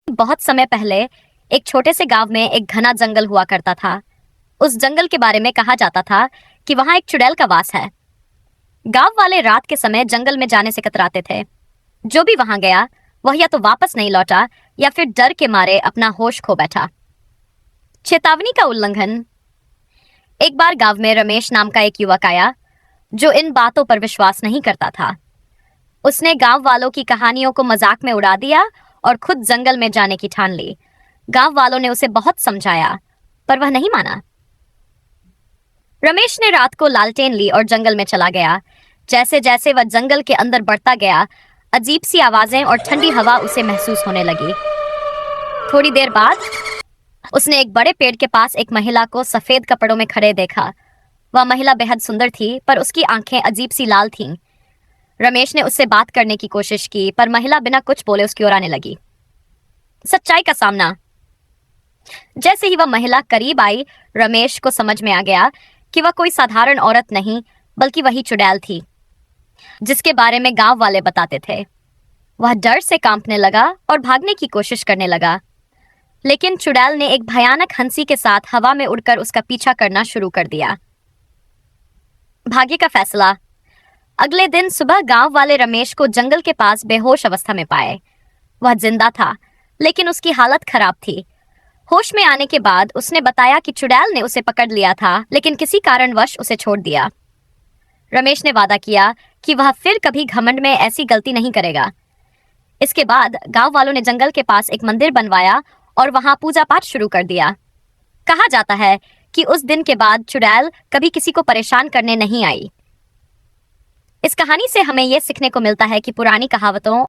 बहुत समय पहले एक छोटे से गांव में एक घना जंगल हुआ करता था। उस जंगल के बारे में कहा जाता था कि वहां एक चुड़ैल का वास है। गांव वाले रात के समय जंगल में जाने से कतराते थे। जो भी वहां गया वह या तो वापस नहीं लौटा या फिर डर के मारे अपना होश खो बैठा। चेतावनी का उल्लंघन। एक बार गांव में रमेश नाम का एक युवक आया जो इन बातों पर विश्वास नहीं करता था। उसने गांव वालों की कहानियों को मजाक में उड़ा दिया और खुद जंगल में जाने की ठान ली। गांव वालों ने उसे बहुत समझाया पर वह नहीं माना। रमेश ने रात को लालटेन ली और जंगल में चला गया। जैसे जैसे वह जंगल के अंदर बढ़ता गया, अजीब सी आवाजें और ठंडी हवा उसे महसूस होने लगी। थोड़ी देर बाद उसने एक बड़े पेड़ के पास एक महिला को सफेद कपड़ों में खड़े देखा। वह महिला बेहद सुंदर थी पर उसकी आंखें अजीब सी लाल थीं। रमेश ने उससे बात करने की कोशिश की पर महिला बिना कुछ बोले उसकी ओर आने लगी। सच्चाई का सामना। जैसे ही वह महिला करीब आई, रमेश को समझ में आ गया कि वह कोई साधारण औरत नहीं बल्कि वही चुड़ैल थी जिसके बारे में गांव वाले बताते थे। वह डर से कांपने लगा और भागने की कोशिश करने लगा, लेकिन चुड़ैल ने एक भयानक हंसी के साथ हवा में उड़कर उसका पीछा करना शुरू कर दिया। भाग्य का फैसला। अगले दिन सुबह गांव वाले रमेश को जंगल के पास बेहोश अवस्था में पाए। वह जिंदा था लेकिन उसकी हालत खराब थी। होश में आने के बाद उसने बताया कि चुड़ैल ने उसे पकड़ लिया था लेकिन किसी कारणवश उसे छोड़ दिया। रमेश ने वादा किया कि वह फिर कभी घमंड में ऐसी गलती नहीं करेगा। इसके बाद गांव वालों ने जंगल के पास एक मंदिर बनवाया और वहां पूजा पाठ शुरू कर दिया। कहा जाता है कि उस दिन के बाद चुड़ैल कभी किसी को परेशान करने नहीं आई। इस कहानी से हमें यह सीखने को मिलता है कि पुरानी कहावतों